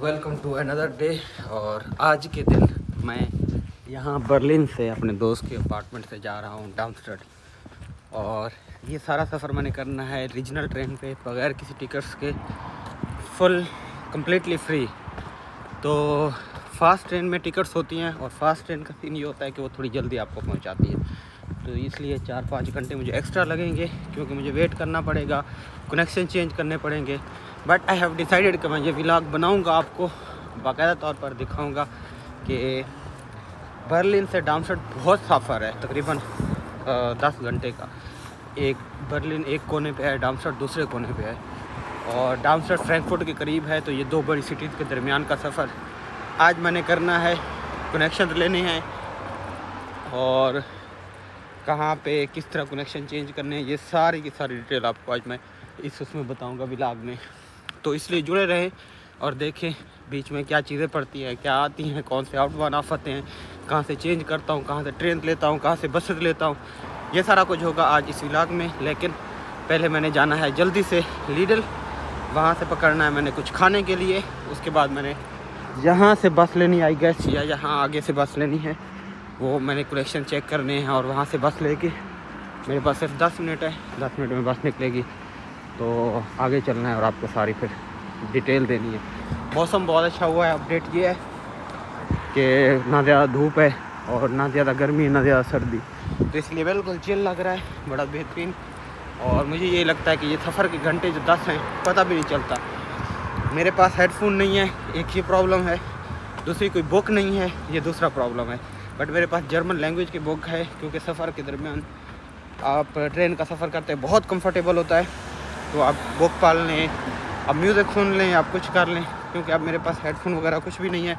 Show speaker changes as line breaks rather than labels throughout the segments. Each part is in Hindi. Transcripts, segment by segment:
Welcome to another day. और आज के दिन मैं यहाँ बर्लिन से अपने दोस्त के अपार्टमेंट से जा रहा हूँ डार्मस्टेड। और ये सारा सफ़र मैंने करना है रीजनल ट्रेन पे बगैर किसी टिकट्स के, फुल कम्प्लीटली फ्री। तो फास्ट ट्रेन में टिकट्स होती हैं और फास्ट ट्रेन का सीन ये होता है कि वो थोड़ी जल्दी आपको पहुँचाती है, तो इसलिए 4-5 घंटे मुझे एक्स्ट्रा लगेंगे क्योंकि मुझे वेट करना पड़ेगा, कनेक्शन चेंज करने पड़ेंगे। बट आई हैव डिसाइडेड कि मैं ये व्लॉग बनाऊंगा, आपको बाकायदा तौर पर दिखाऊंगा कि बर्लिन से डार्मस्टेड बहुत सफ़र है, तकरीबन 10 घंटे का। एक बर्लिन एक कोने पे है, डार्मस्टेड दूसरे कोने पे है और डार्मस्टेड फ्रैंकफर्ट के करीब है। तो ये दो बड़ी सिटीज़ के दरमियान का सफ़र आज मैंने करना है। कनेक्शन लेने हैं और कहाँ पे किस तरह कनेक्शन चेंज करने हैं, ये सारी की सारी डिटेल आपको आज मैं उसमें बताऊंगा व्लॉग में। तो इसलिए जुड़े रहें और देखें बीच में क्या चीज़ें पड़ती हैं, क्या आती हैं, कौन से आउट ऑफ आते हैं, कहाँ से चेंज करता हूँ, कहाँ से ट्रेन लेता हूँ, कहाँ से बसेस लेता हूँ, ये सारा कुछ होगा आज इस व्लॉग में। लेकिन पहले मैंने जाना है जल्दी से लीडल, वहाँ से पकड़ना है मैंने कुछ खाने के लिए। उसके बाद मैंने यहाँ से बस लेनी आई गैस, या यहाँ आगे से बस लेनी है, वो मैंने कनेक्शन चेक करने हैं और वहाँ से बस लेके मेरे पास सिर्फ 10 मिनट है, 10 मिनट में बस निकलेगी तो आगे चलना है और आपको सारी फिर डिटेल देनी है। मौसम बहुत अच्छा हुआ है, अपडेट ये है कि ना ज़्यादा धूप है और ना ज़्यादा गर्मी ना ज़्यादा सर्दी, तो इसलिए बिल्कुल चिल लग रहा है, बड़ा बेहतरीन। और मुझे ये लगता है कि ये सफ़र के घंटे जो 10 हैं पता भी नहीं चलता। मेरे पास हेडफोन नहीं है, एक ये प्रॉब्लम है, दूसरी कोई बुक नहीं है, ये दूसरा प्रॉब्लम है। बट मेरे पास जर्मन लैंग्वेज की बुक है क्योंकि सफ़र के दरमियान आप ट्रेन का सफ़र करते हैं बहुत कंफर्टेबल होता है, तो आप बुक पाल लें, आप म्यूज़िक सुन लें, आप कुछ कर लें। क्योंकि अब मेरे पास हेडफोन वगैरह कुछ भी नहीं है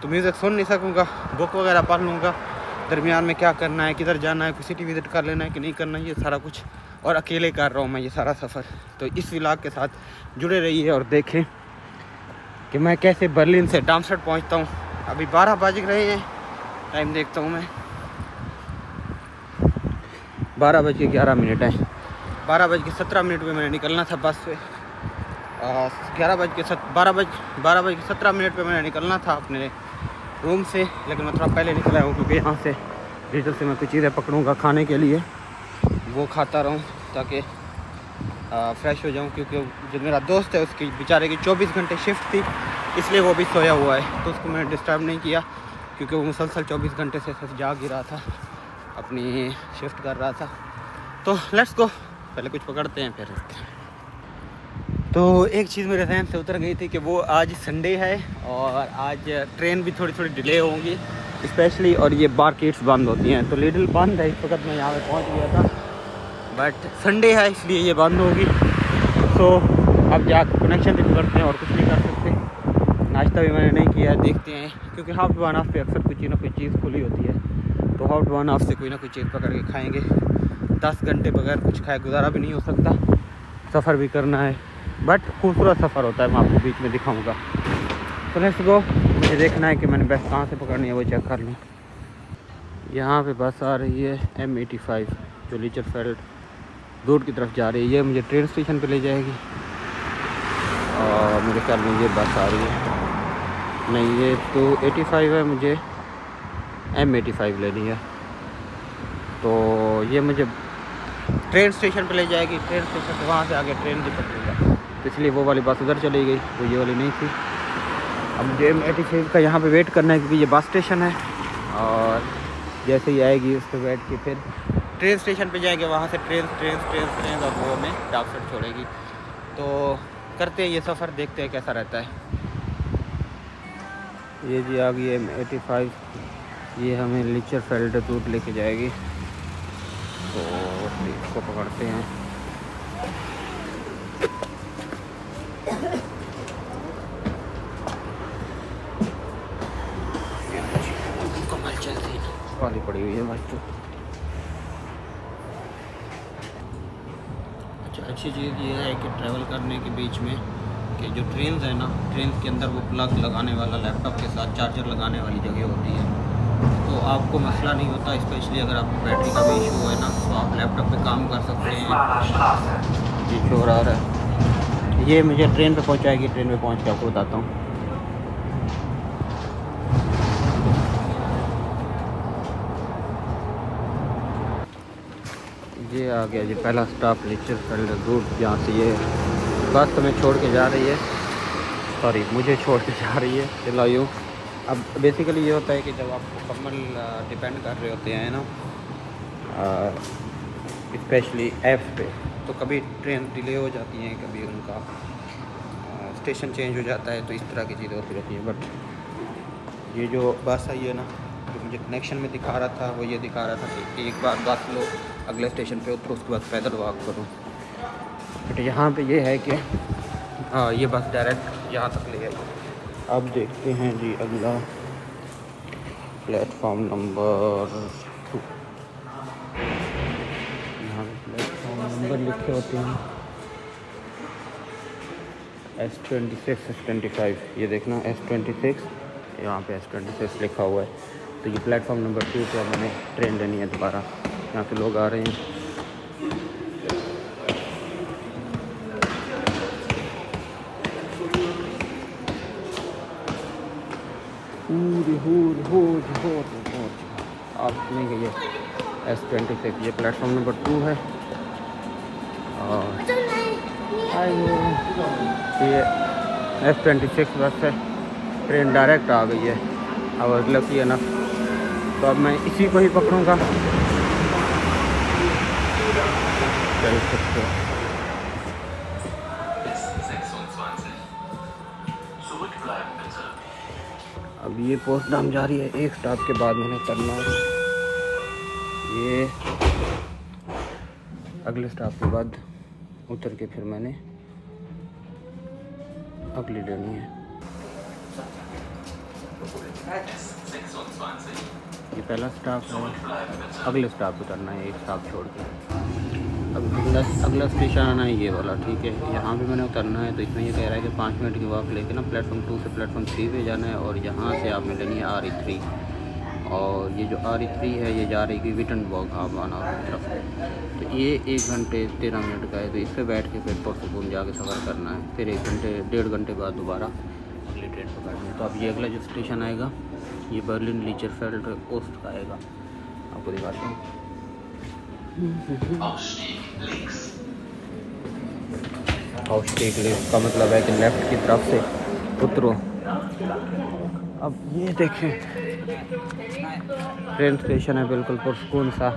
तो म्यूज़िक सुन नहीं सकूँगा, बुक वगैरह पढ़ लूँगा, दरमियान में क्या करना है, किधर जाना है, सिटी विज़िट कर लेना है कि नहीं करना है, ये सारा कुछ। और अकेले कर रहा हूँ मैं ये सारा सफ़र। तो इस व्लॉग के साथ जुड़े रहिए और देखें कि मैं कैसे बर्लिन से डार्मस्टेड पहुँचता हूँ। अभी 12 बज रहे हैं, टाइम देखता हूँ मैं, 12:11 है। 12:17 पे मैंने निकलना था बस से, 12:17 पे मैंने निकलना था अपने रूम से, लेकिन मैं थोड़ा पहले निकला हूँ क्योंकि यहाँ से रीजल से मैं कुछ चीज़ें पकड़ूँगा खाने के लिए, वो खाता रहूँ ताकि फ्रेश हो जाऊँ। क्योंकि जो मेरा दोस्त है उसकी बेचारे की 24 घंटे शिफ्ट थी, इसलिए वो भी सोया हुआ है, तो उसको मैंने डिस्टर्ब नहीं किया क्योंकि वो मुसलसल 24 घंटे से सिर्फ जाग ही रहा था, अपनी शिफ्ट कर रहा था। तो लेट्स गो, पहले कुछ पकड़ते हैं फिर। तो एक चीज़ मेरे जहन से उतर गई थी कि वो आज संडे है और आज ट्रेन भी थोड़ी थोड़ी डिले होंगी स्पेशली, और ये मार्केट्स बंद होती हैं। तो लिटिल बंद है, इस वक्त मैं यहाँ पे पहुँच गया था, बट संडे है इसलिए ये बंद होगी। तो अब जाकर कनेक्शन भी करते हैं और कुछ नहीं कर सकते। नाश्ता भी मैंने नहीं किया है, देखते हैं क्योंकि हाफ वन हाफ पे अक्सर कुछ ना कुछ चीज़ खुली होती है, तो हाफ वन हाफ से कोई ना कोई चीज़ पकड़ के खाएँगे। 10 घंटे बगैर कुछ खाए गुजारा भी नहीं हो सकता, सफ़र भी करना है, बट खूबसूरत सफ़र होता है, मैं आपको बीच में दिखाऊंगा। तो लेट्स गो, मुझे देखना है कि मैंने बस कहाँ से पकड़नी है वो चेक कर लूँ। यहाँ पे बस आ रही है M85 जो लीचरफेल्ड रोड की तरफ जा रही है, ये मुझे ट्रेन स्टेशन पे ले जाएगी। और मेरे ख्याल में ये बस आ रही है, नहीं ये तो 85 है, मुझे M85 लेनी है। तो ये मुझे ट्रेन स्टेशन पे ले जाएगी, ट्रेन स्टेशन पे वहाँ से आगे ट्रेन भी पकड़ूँगा, तो इसलिए वो वाली बस उधर चली गई, वो ये वाली नहीं थी। अब मुझे M85 का यहाँ पे वेट करना है क्योंकि ये बस स्टेशन है, और जैसे ही आएगी उस पर बैठ के फिर ट्रेन स्टेशन पे जाएंगे, वहाँ से ट्रेन और वो हमें डार्मस्टेड छोड़ेगी। तो करते हैं ये सफ़र, देखते हैं कैसा रहता है। ये जी आ गई M85, ये हमें लीचरफेल्ड रूट लेके जाएगी, तो इसको पकड़ते हैं। कमाल चलती है, खाली पड़ी हुई है भाई। तो अच्छा, अच्छी चीज़ ये है कि ट्रैवल करने के बीच में कि जो ट्रेन है ना, ट्रेन के अंदर वो प्लग लगाने वाला लैपटॉप के साथ चार्जर लगाने वाली जगह होती है, तो आपको मसला नहीं होता। स्पेशली अगर आपको बैटरी का भी इशू है ना, तो आप लैपटॉप पे काम कर सकते हैं। ये शोर आ रहा है, ये मुझे ट्रेन पे पहुंचाएगी, ट्रेन पे पहुंच के आपको बताता हूँ। ये आ गया जी पहला स्टॉप लिचरफील्ड रूट, जहाँ से ये बस हमें छोड़ के जा रही है, सॉरी मुझे छोड़ के जा रही है चिल्लायूँ। अब बेसिकली ये होता है कि जब आप मुकम्मल डिपेंड कर रहे होते हैं ना स्पेशली ऐप्स पे, तो कभी ट्रेन डिले हो जाती हैं, कभी उनका स्टेशन चेंज हो जाता है, तो इस तरह की चीज़ें होती रहती हैं। बट ये जो बस आई है ना, जो मुझे कनेक्शन में दिखा रहा था वो ये दिखा रहा था कि एक बार बस लो, अगले स्टेशन पे उतरो, उसके बाद पैदल वॉक करो। बट यहाँ पे ये है कि ये बस डायरेक्ट यहाँ तक ले आई। अब देखते हैं जी अगला प्लेटफॉर्म नंबर 2। यहाँ पे प्लेटफॉर्म नंबर लिखे होते हैं S26 S25, ये देखना S26, यहाँ पे S26 लिखा हुआ है। तो ये प्लेटफॉर्म नंबर 2 पे मैंने ट्रेन लेनी है दोबारा। यहाँ पे लोग आ रहे हैं। आप नहीं गई है S26, ये प्लेटफॉर्म नंबर 2 है। और ये S26 बस है, ट्रेन डायरेक्ट आ गई है। अब लकी है ना, तो अब मैं इसी को ही पकड़ूंगा। चल सकते हो। अब ये पोस्ट डाउन जा रही है, एक स्टॉप के बाद मैंने करना है ये, अगले स्टॉप के बाद उतर के फिर मैंने अगली लेनी है। ये पहला स्टॉप है, अगले स्टॉप उतरना है, एक स्टॉप छोड़ के। अब अगला स्टेशन आना है ये वाला, ठीक है। यहाँ भी मैंने उतरना है, तो इसमें ये कह रहा है कि 5 मिनट की वॉक लेके ना प्लेटफॉर्म 2 से प्लेटफॉर्म 3 पे जाना है, और यहाँ से आपने लेनी है RE3। और ये जो RE3 है ये जा रही है विटनबर्ग हावाना की तरफ। तो ये 1 घंटे 13 मिनट का है, तो इस पर बैठ के फिर पोर्टसुकून जाके सफ़र करना है। फिर 1-1.5 घंटे बाद दोबारा अगली ट्रेन पकड़नी है। तो अब ये अगला जो स्टेशन आएगा ये बर्लिन लिचरफेल्ड ओस्ट का आएगा, आपको दिखाता हूँ। ऑस्टेक लिफ्ट का मतलब है कि लेफ़्ट की तरफ से उतरो। अब ये देखें ट्रेन स्टेशन है बिल्कुल पुरसुकून सा,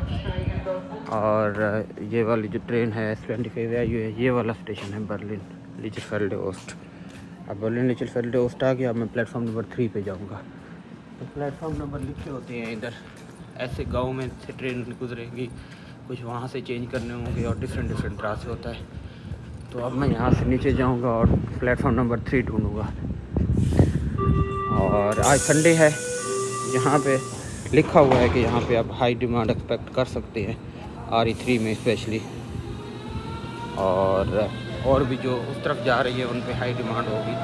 और ये वाली जो ट्रेन है S25 है, ये वाला स्टेशन है बर्लिन लिचरफेल्ड ओस्ट। अब बर्लिन लिचरफेल्ड ओस्ट आ गया। अब मैं प्लेटफॉर्म नंबर 3 पे जाऊंगा। तो प्लेटफॉर्म नंबर लिखे होते हैं इधर, ऐसे गांव में से ट्रेन गुजरेगी, कुछ वहाँ से चेंज करने होंगे और डिफरेंट रास्ते होता है। तो अब मैं यहाँ से नीचे जाऊँगा और प्लेटफॉर्म नंबर 3 ढूँढूँगा। और आज संडे है, यहाँ पे लिखा हुआ है कि यहाँ पे आप हाई डिमांड एक्सपेक्ट कर सकते हैं RE3 में स्पेशली, और भी जो उस तरफ जा रही है उन पे हाई डिमांड होगी।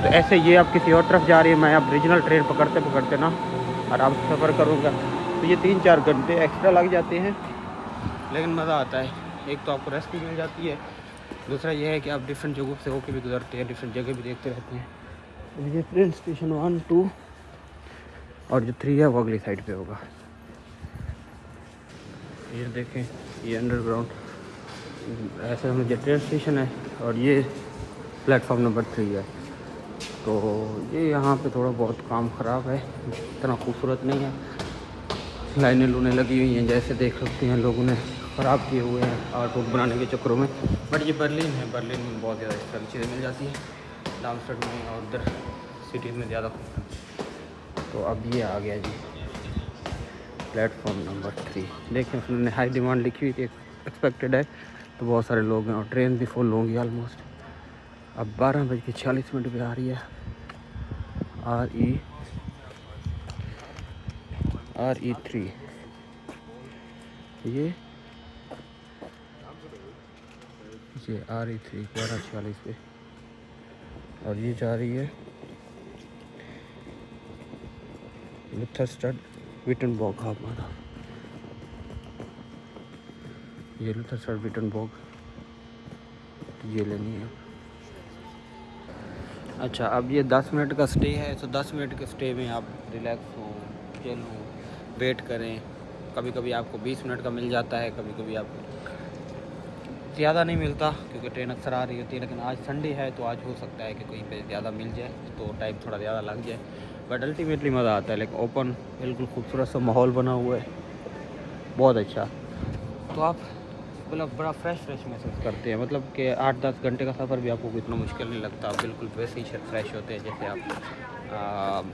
तो ऐसे ये अब किसी और तरफ जा रही है, मैं अब रीजनल ट्रेन पकड़ते ना आराम से सफ़र करूँगा। तो ये 3-4 घंटे एक्स्ट्रा लग जाते हैं, लेकिन मज़ा आता है। एक तो आपको रेस्ट भी मिल जाती है, दूसरा ये है कि आप डिफरेंट जगहों से होके भी गुजरते हैं, डिफरेंट जगह भी देखते रहते हैं। तो ये ट्रेन स्टेशन 1, 2 और जो 3 है वो अगली साइड पे होगा। ये देखें, ये अंडरग्राउंड ऐसे हम जो ट्रेन स्टेशन है, और ये प्लेटफॉर्म नंबर 3 है। तो ये यहाँ पे थोड़ा बहुत काम ख़राब है, इतना खूबसूरत नहीं है। लाइनें लूनें लगी हुई हैं, जैसे देख सकते हैं लोगों ने ख़राब किए हुए हैं आर्ट वर्क बनाने के चक्करों में। बट ये बर्लिन है, बर्लिन में बहुत ज़्यादा इस तरह की चीज़ें मिल जाती हैं, डार्मस्टड में और उधर सिटीज़ में ज़्यादा। तो अब ये आ गया जी प्लेटफॉर्म नंबर 3। देखें उसने हाई डिमांड लिखी हुई थी, एक्सपेक्टेड है, तो बहुत सारे लोग हैं और ट्रेन भी फुल होंगी ऑलमोस्ट। अब 12:46 पे आ रही है RE3। ये RE3 12:46 पे, और ये जा रही है लुथरस्टेड विटनबर्ग हावाना। ये लुथरस्टेड विटनबर्ग, ये लेनी है। अच्छा, अब ये 10 मिनट का स्टे है, तो 10 मिनट के स्टे में आप रिलैक्स हो, चिल हो, वेट करें। कभी कभी आपको 20 मिनट का मिल जाता है, कभी कभी आप ज़्यादा नहीं मिलता क्योंकि ट्रेन अक्सर आ रही होती है, लेकिन आज संडे है तो आज हो सकता है कि कहीं पे ज़्यादा मिल जाए तो टाइम थोड़ा ज़्यादा लग जाए, बट अल्टीमेटली मज़ा आता है। लेकिन ओपन बिल्कुल खूबसूरत सा माहौल बना हुआ है, बहुत अच्छा। तो आप मतलब बड़ा फ्रेश महसूस करते हैं, मतलब कि 8-10 घंटे का सफ़र भी आपको इतना मुश्किल नहीं लगता, आप बिल्कुल वैसे ही फ्रेश होते हैं जैसे आप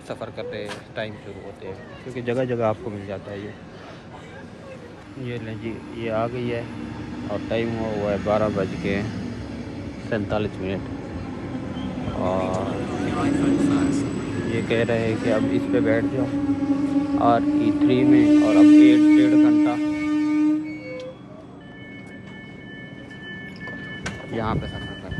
सफ़र करते टाइम शुरू होते हैं, क्योंकि जगह जगह आपको मिल जाता है। ये लें जी, ये आ गई है और टाइम हुआ है 12:47 और ये कह रहे हैं कि अब इस पे बैठ जाओ RE3 में, और अब 1.5 घंटा यहाँ पे सफ़र करना है।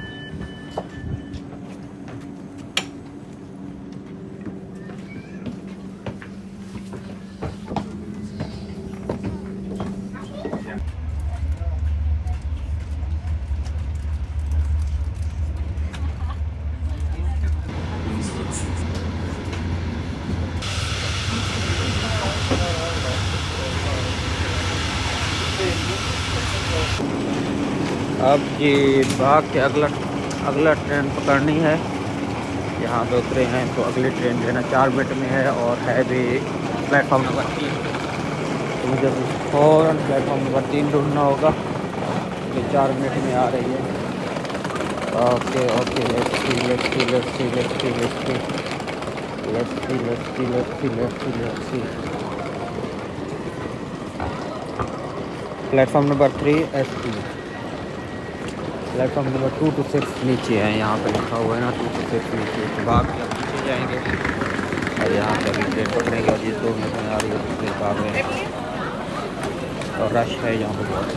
अब ये भाग के अगला ट्रेन पकड़नी है। यहाँ पे उतरे हैं तो अगली ट्रेन जो है ना 4 मिनट में है और है भी प्लेटफॉर्म नंबर 3 पे। तो मुझे फ़ौरन प्लेटफॉर्म नंबर 3 ढूंढना होगा, जो 4 मिनट में आ रही है। Okay let's see. Platform number 3 ST, platform number 2 to 6 नीचे है, यहाँ पे लिखा हुआ है ना 2 to 6 नीचे। तो भाग के अब नीचे जाएंगे और यहाँ पे अभी ट्रेन पकड़ेंगे और जिस 2 मिनट में आ रही है तो ट्रेन भाग रहे हैं और रश है यहाँ पे बहुत।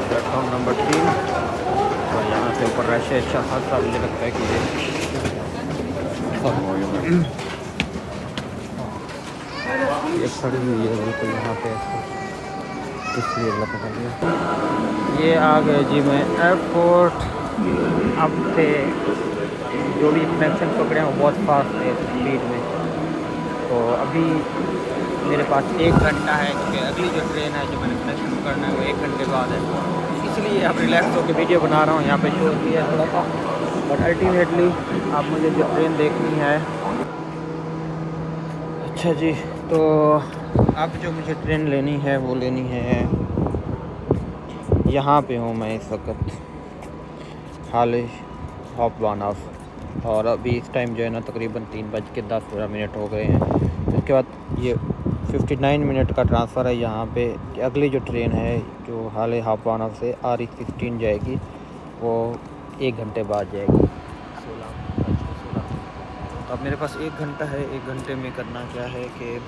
प्लेटफॉर्म नंबर 3 और यहाँ से ऊपर रश है, अच्छा खासा मुझे लगता है कि ये खड़ी हुई है बिल्कुल यहाँ पे, इसलिए पकड़ लिया। ये आ गए जी मैं एयरपोर्ट। अब से जो भी कनेक्शन पकड़े हैं वो बहुत फास्ट है स्पीड में। तो अभी मेरे पास 1 घंटा है क्योंकि अगली जो ट्रेन है जो मैंने कनेक्शन पकड़ना है वो 1 घंटे बाद है, इसलिए अब रिलैक्स होकर वीडियो बना रहा हूँ। यहाँ पे शोर भी है थोड़ा सा, बट अल्टीमेटली अब मुझे जो ट्रेन देखनी है। अच्छा जी, तो अब जो मुझे ट्रेन लेनी है वो लेनी है, यहाँ पे हूँ मैं इस वक्त हाल हाफबानफ, और अभी इस टाइम जो है ना तकरीबन 3:10 हो गए हैं। उसके बाद ये 59 मिनट का ट्रांसफ़र है यहाँ पे कि अगली जो ट्रेन है जो हाल हाफबानफ से RE16 जाएगी वो 1 घंटे बाद जाएगी 16। तो अब मेरे पास 1 घंटा है। 1 घंटे में करना क्या है कि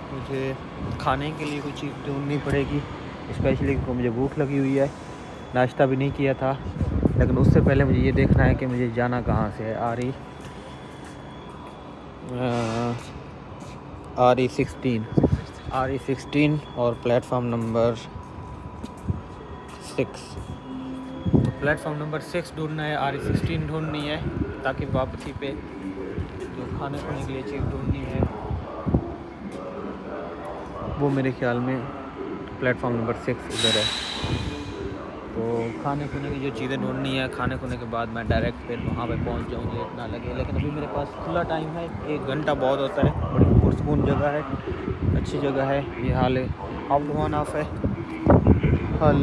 मुझे खाने के लिए कुछ चीज़ ढूंढनी पड़ेगी, स्पेशली क्योंकि मुझे भूख लगी हुई है। नाश्ता भी नहीं किया था, लेकिन उससे पहले मुझे ये देखना है कि मुझे जाना कहाँ से है। RE16 और प्लेटफॉर्म नंबर 6। तो प्लेटफॉर्म नंबर 6 ढूंढना है, RE16 ढूंढनी है, ताकि वापसी पे जो खाने पीने के लिए चीज़ ढूंढनी है वो मेरे ख्याल में प्लेटफॉर्म नंबर 6 उधर है। तो खाने पीने की जो चीज़ें ढूंढनी है, खाने खुने के बाद मैं डायरेक्ट फिर वहाँ पे पहुँच जाऊँ, लेट ना लगे। लेकिन अभी मेरे पास खुला टाइम है, 1 घंटा बहुत होता है। बड़ी पुरसकून जगह है, अच्छी जगह है। ये हाल हाफबानफ है हाल।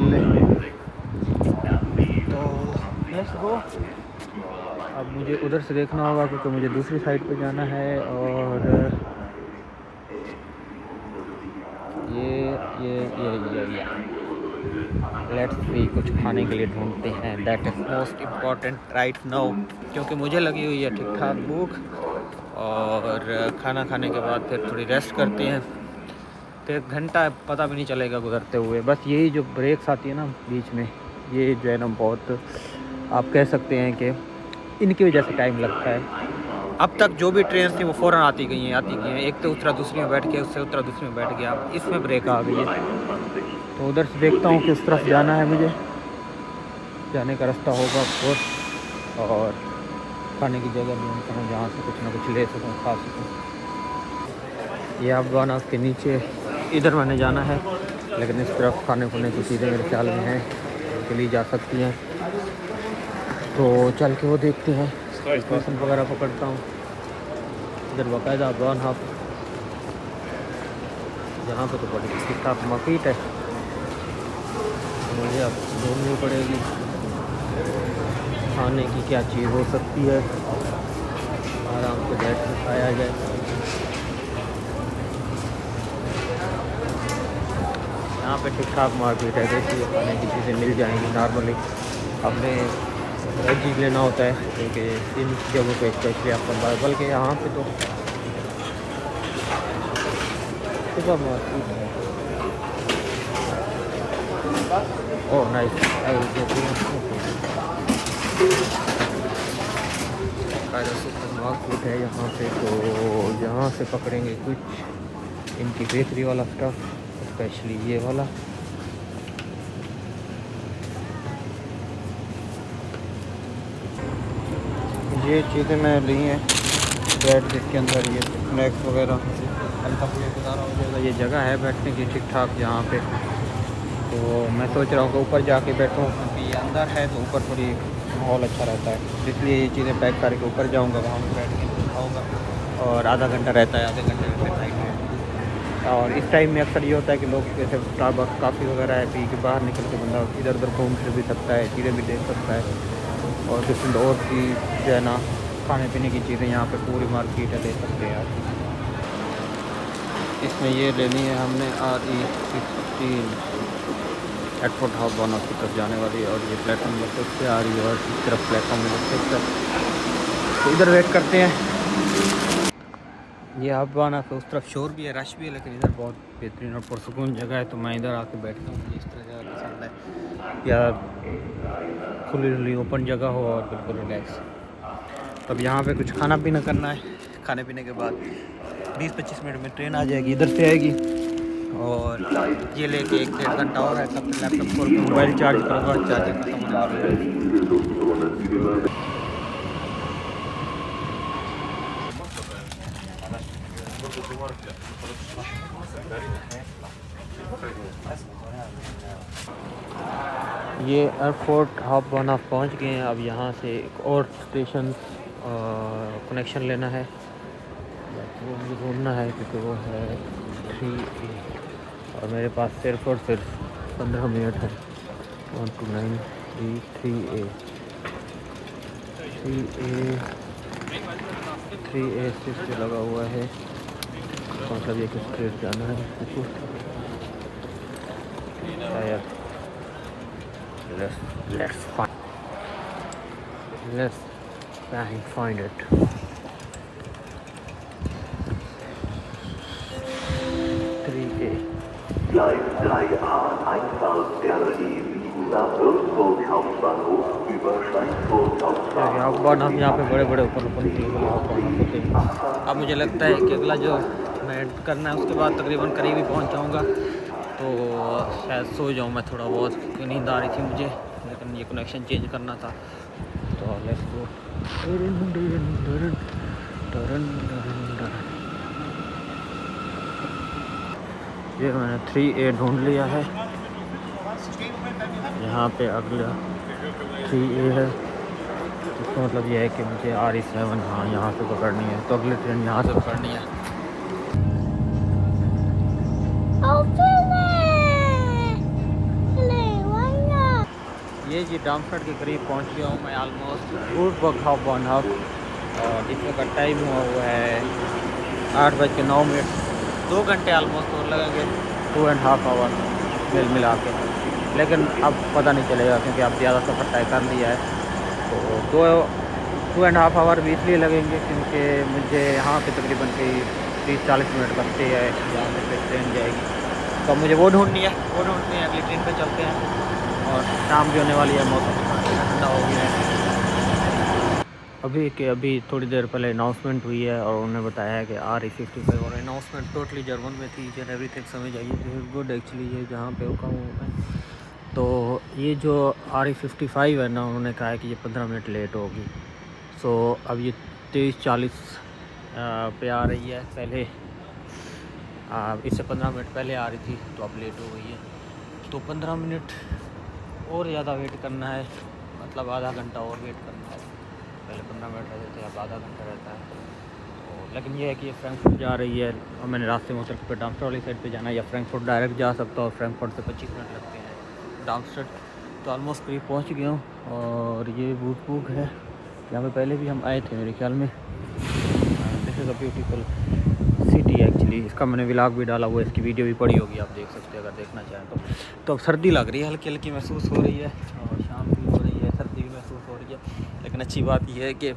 तो लेट्स गो। अब मुझे उधर से देखना होगा क्योंकि मुझे दूसरी साइड पे जाना है। और ये लेट्स सी, कुछ खाने के लिए ढूंढते हैं। That is most important right now, क्योंकि मुझे लगी हुई है ठीक ठाक भूख। और खाना खाने के बाद फिर थोड़ी रेस्ट करते हैं, तो 1 घंटा पता भी नहीं चलेगा गुजरते हुए। बस यही जो ब्रेक्स आती है ना बीच में, ये जो है ना बहुत, आप कह सकते हैं कि इनकी वजह से टाइम लगता है। अब तक जो भी ट्रेन थी वो फ़ौरन आती गई हैं। एक तो उतरा दूसरी में बैठ गया, उससे उतरा दूसरी में बैठ गया, इसमें ब्रेक आ गई है। तो उधर से देखता हूँ किस तरफ जाना है, मुझे जाने का रास्ता होगा ऑफकोर्स। और खाने की जगह ढूंढता हूँ जहाँ से कुछ ना कुछ ले सकूँ, खा सकूँ। ये हाफबानफ के नीचे इधर मैंने जाना है, लेकिन इस तरफ खाने खुने की चीज़ें मेरे ख्याल में हैं। के लिए जा सकती हैं। तो चल के वो देखते हैं। स्टेशन वगैरह पकड़ता हूँ। इधर बाकायदा वन हाफ, यहाँ पे तो बड़ी ठीक ठाक मार्केट है। मुझे अब ढूंढनी पड़ेगी खाने की क्या चीज़ हो सकती है, आराम से बैठ कर खाया जाए। यहाँ पे ठीक ठाक मार्केट है, देखिए खाने की चीज़ें मिल जाएंगी। नॉर्मली अपने एक चीज़ लेना होता है क्योंकि इन जगहों पे स्पेशली आपका, बल्कि यहाँ पे तो सुपर मार्केट है। ओह नाइस, सुपर मार्केट है यहाँ पे। तो यहाँ से पकड़ेंगे कुछ इनकी बेकरी वाला स्टफ, स्पेशली ये वाला। ये चीज़ें मैं ली हैं, ब्रेड जिसके अंदर ये स्नैक्स वगैरह हल्का फुल्का गुजारा हो जाएगा। ये जगह है बैठने की ठीक ठाक यहाँ पे। तो मैं सोच रहा हूँ कि ऊपर जाके बैठूँ क्योंकि ये अंदर है तो ऊपर थोड़ी माहौल अच्छा रहता है, इसलिए ये चीज़ें पैक करके ऊपर जाऊँगा, वहाँ पर बैठ के खाऊँगा। और आधा घंटा रहता है, आधे घंटे में फिर नाइट में। और इस टाइम में अक्सर ये होता है कि लोग जैसे स्टारबक्स काफ़ी वगैरह है पी के बाहर निकल के बंदा इधर उधर घूम फिर भी सकता है, चीज़ें भी देख सकता है। और डिफरेंट और की जो है ना खाने पीने की चीज़ें यहाँ पे पूरी मार्केट है, ले सकते हैं आप। इसमें ये लेनी है हमने RE16 एयरपोर्ट हाफ वन की तरफ जाने वाली है। और ये प्लेटफॉर्म नंबर 6 से आ रही है और इस तरफ प्लेटफॉर्म नंबर 6 है। तो इधर वेट करते हैं। ये हाफ वन तो उस तरफ शोर भी है, रश भी है, लेकिन इधर बहुत बेहतरीन और पुरसुकून जगह है। तो मैं इधर आके बैठता हूँ, मुझे इस तरह जगह पसंद है, या खुली ओपन जगह हो और बिल्कुल रिलैक्स। तब यहाँ पे कुछ खाना पीना करना है। खाने पीने के बाद 20-25 मिनट में ट्रेन आ जाएगी, इधर से आएगी। और ये लेके 1-1.5 घंटा और है, तब तक लैपटॉप खोल के मोबाइल चार्ज करूँगा, चार्जिंग खत्म होने वाली है। ये एयरपोर्ट हाफ वन हाफ पहुँच गए हैं। अब यहाँ से एक और स्टेशन कनेक्शन लेना है, वो मुझे ढूंढना है क्योंकि वो है 3A और मेरे पास सिर्फ और सिर्फ 15 मिनट है। 129 3A 6 पे लगा हुआ है, मतलब ये कुछ स्ट्रेट जाना है शायद। Let's find it. 3A.
Gleis 3A Einfahrt RE 7 nach Würzburg Hauptbahnhof über Schweinfurt Hauptbahnhof।
हम यहाँ पे बड़े बड़े ऊपर होते हैं। अब मुझे लगता है कि अगला जो मैं करना है उसके बाद तकरीबन करीब ही पहुँच जाऊँगा, तो शायद सो जाऊँ मैं थोड़ा बहुत, नींद आ रही थी मुझे, लेकिन ये कनेक्शन चेंज करना था। तो लेट्स गो। ये मैंने 3A ढूंढ लिया है। यहाँ पे अगला 3A है, इसका मतलब ये है कि मुझे RE7 हाँ यहाँ से पकड़नी है, तो अगली ट्रेन यहाँ से पकड़नी है। ये जी डामस्टड के करीब पहुँच गया हूँ मैं ऑलमोस्ट। वुडबर्ग हाफ वन हाफ, और इसमें का टाइम हुआ है 8:09। 2 घंटे ऑलमोस्ट और लगेंगे, 2.5 आवर मिल मिला के। लेकिन अब पता नहीं चलेगा क्योंकि अब ज़्यादा सफ़र तय कर लिया है। तो 2.5 आवर भी इसलिए लगेंगे क्योंकि मुझे यहाँ पे तकरीबन 30-40 मिनट का स्टे है, जहाँ से फिर ट्रेन जाएगी। तो मुझे वो ढूंढनी है, अगली ट्रेन पे चलते हैं। और शाम भी होने वाली है, मौसम ठंडा हो गया है। अभी थोड़ी देर पहले अनाउंसमेंट हुई है और उन्होंने बताया है कि RE55, और अनाउंसमेंट टोटली जर्मन में थी, एंड एवरीथिंग समझ आइए गुड एक्चुअली। ये जहाँ पे रुका हूँ मैं, तो ये जो RE55 है ना, उन्होंने कहा है कि ये 15 मिनट लेट होगी। सो अब ये 23:40 पे आ रही है, पहले इससे 15 मिनट पहले आ रही थी, तो अब लेट हो गई है। तो 15 मिनट और ज़्यादा वेट करना है, मतलब आधा घंटा और वेट करना है। पहले 15 मिनट रहते थे, अब आधा घंटा रहता है। और लेकिन ये है कि ये फ्रैंकफर्ट जा रही है और मैंने रास्ते में उतर के डाम्स्टेड वाली साइड पे जाना है, या फ्रैंकफर्ट डायरेक्ट जा सकता हूँ। फ्रैंकफर्ट से 25 मिनट लगते हैं डाम्स्टेड। तो ऑलमोस्ट करीब पहुँच गया हूँ। और ये वुडबुर्ग है, यहाँ पे पहले भी हम आए थे मेरे ख्याल में। This is a beautiful city actually. इसका मैंने व्लॉग भी डाला हुआ है, इसकी वीडियो भी पड़ी होगी, आप देख सकते हैं अगर देखना चाहें तो। अब सर्दी लग रही है, हल्की हल्की महसूस हो रही है, और शाम भी हो रही है, सर्दी भी महसूस हो रही है। लेकिन अच्छी बात यह है कि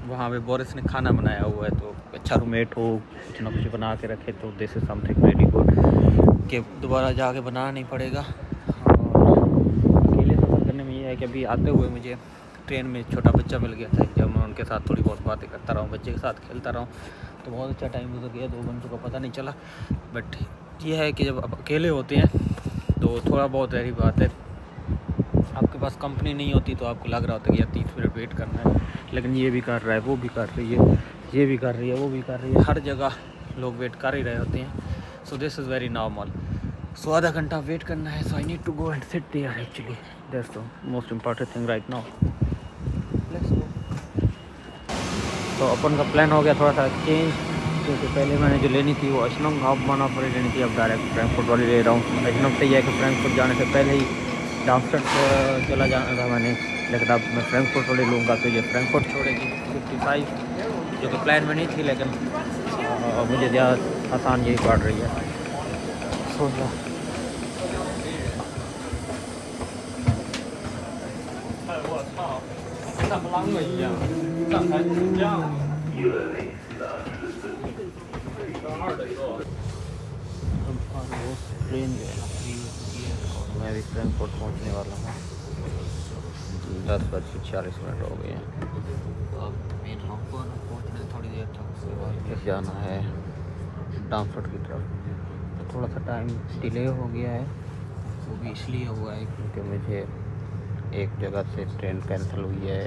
वहाँ पे बोरिस ने खाना बनाया हुआ है, तो अच्छा रूममेट हो, कुछ ना कुछ बना के रखे, तो this is something very good कि दोबारा जाके बनाना नहीं पड़ेगा। और अकेले सफ़र करने में ये है कि अभी आते हुए मुझे ट्रेन में छोटा बच्चा मिल गया था, जब मैं उनके साथ थोड़ी बहुत बातें करता रहा हूँ, बच्चे के साथ खेलता रहा हूँ, तो बहुत अच्छा टाइम गुजर गया। 2 घंटों का पता नहीं चला। बट ये है कि जब आप अकेले होते हैं तो थोड़ा बहुत ऐसी बात है, आपके पास कंपनी नहीं होती तो आपको लग रहा होता है कि यार 30 मिनट वेट करना है, लेकिन ये भी कर रहा है, वो भी कर रही है, ये भी कर रही है, वो भी कर रही है, हर जगह लोग वेट कर ही रहे होते हैं। So this is very normal. So आधा घंटा वेट करना है, so I need to go and sit there actually, that's the most important thing right now. Let's go. तो अपन का प्लान हो गया थोड़ा सा चेंज, क्योंकि पहले मैंने जो लेनी थी वो अशनम हाफ लेनी थी, अब डायरेक्ट फ्रैंकफर्ट वाली ले रहा हूँ। अशनम से यह है कि फ्रैंकफर्ट जाने से पहले ही डाम्स्टेड चला जाना था मैंने, लेकिन अब मैं फ्रैंकफर्ट वाली लूँगा, तो ये फ्रैंकफर्ट छोड़ेगी 55, जो कि प्लान में नहीं थी, लेकिन मुझे ज़्यादा आसान यही पड़ रही है। सो ट्रेन जो है ना फ्री होती है, और मैं भी फ्रैंकफर्ट पहुंचने वाला हूँ। 10:40 हो गए हैं। अब मेन हाउस पर पहुँचने थोड़ी देर तक, उसके बाद फिर जाना है डाम्स्टेड की तरफ। तो थोड़ा सा टाइम डिले हो गया है, वो भी इसलिए हुआ है क्योंकि मुझे एक जगह से ट्रेन कैंसिल हुई है,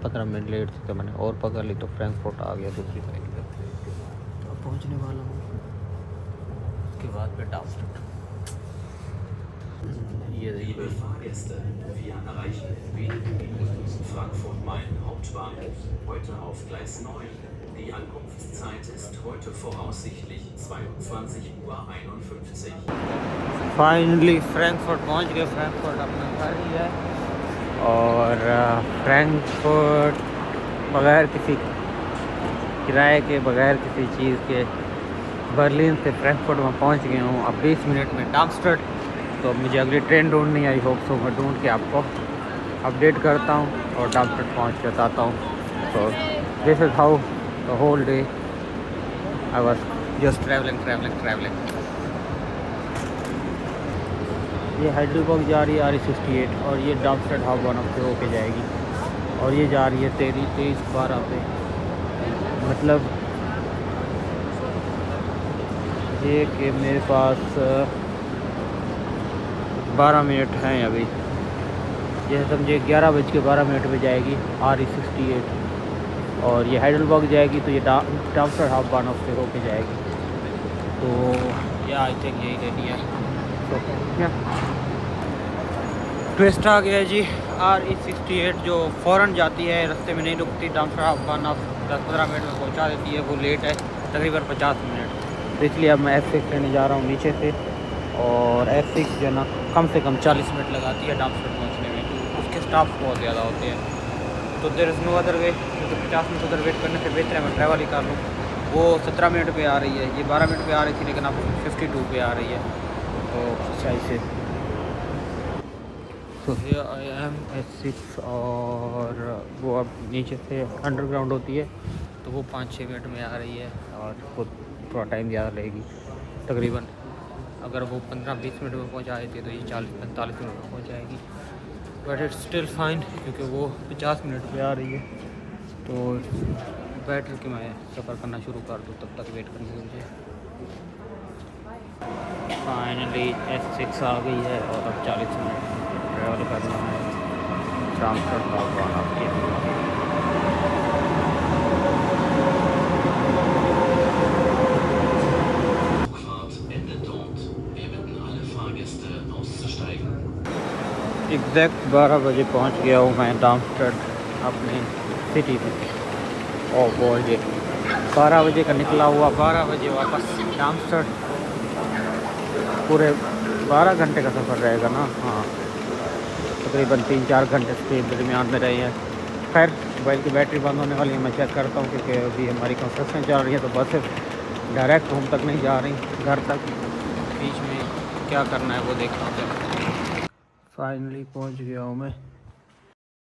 15 मिनट लेट थी, तो मैंने और पकड़ ली, तो फ्रैंकफर्ट आ गया दूसरी साइड पर। तो अब पहुँचने वाला हूँ, उसके बाद फिर डाम्स्टेड।
Liebe Fahrgäste, wir erreichen wenige Minuten Frankfurt-Main Hauptbahnhof, heute auf Gleis 9. Die Ankunftszeit ist heute voraussichtlich 22:51 Uhr.
Finally Frankfurt पहुंच गए। फ्रैंकफर्ट अपना घर ही है, और फ्रैंकफर्ट बगैर किसी किराए के, बगैर किसी चीज़ के, बर्लिन से फ्रैंकफर्ट में पहुंच गया हूँ। अब 20 मिनट में डाम्स्टेड। तो अब मुझे अगली ट्रेन ढूंढनी, आई होप सो मैं ढूंढ के आपको अपडेट करता हूँ और डाम्स्टेड पहुँच के बताता हूँ। तो this is how the whole day I was just travelling. ये हाइडलबर्ग जा रही है RE68, और ये डाम्स्टेड हाफ वन से होके जाएगी, और ये जा रही है 23:12 पे। मतलब ये कि मेरे पास 12 मिनट हैं अभी। जैसे समझे 11:12 पे जाएगी RE68, और ये हाइडलबर्ग जाएगी, तो ये डाम्स्टेड हाफ वन से होके जाएगी। तो या आई थिंक यही लेनी है। तो क्या ट्विस्ट आ गया जी, RE68 जो फ़ौरन जाती है, रास्ते में नहीं रुकती, डाम्स्टेड हाफ वन 10-15 मिनट में पहुंचा देती है, वो लेट है तकरीबन 50 मिनट। तो इसलिए अब मैं F6 लेने जा रहा हूँ नीचे से, और F6 जो है ना कम से कम 40 मिनट लगाती है डाम्स्टेड पहुँचने में। उसके स्टाफ बहुत ज़्यादा होते हैं, तो there is no other way, क्योंकि 50 मिनट उधर वेट करने से बेहतर है मैं ट्रैवल ही कर लूँ। वो 17 मिनट पे आ रही है, ये 12 मिनट पे आ रही थी, लेकिन अब 52 पे आ रही है, तो सही से। तो हियर आई एम F6, और वो अब नीचे से अंडरग्राउंड होती है, तो वो 5-6 मिनट में आ रही है, और वो थोड़ा टाइम ज़्यादा लगेगी तकरीबन। अगर वो 15-20 मिनट में पहुँचा देती है तो ये 40-45 मिनट में पहुँच जाएगी। बट इट्स स्टिल फाइन, क्योंकि वो 50 मिनट पे आ रही है, तो बेटर कि मैं सफ़र करना शुरू कर दूँ, तब तक वेट करनी है मुझे। फाइनली F6 आ गई है, और अब 40 मिनट ट्रैवल करना है डाम्स्टेड हाफ वन के लिए। एग्जैक्ट 12 बजे पहुंच गया हूँ मैं डार्मस्टेड अपने सिटी में। और बोलिए 12 बजे का निकला हुआ, 12 बजे वापस डार्मस्टेड। पूरे 12 घंटे का सफ़र रहेगा ना। हाँ, तकरीबन 3-4 घंटे के दरमियान में रही है। खैर, मोबाइल की बैटरी बंद होने वाली है, मैं चेक करता हूँ क्योंकि अभी हमारी कंस्ट्रक्शन चल रही है, तो बस डायरेक्ट होम तक नहीं जा रही, घर तक। बीच में क्या करना है वो देखता हूँ। फाइनली पहुँच गया हूँ मैं।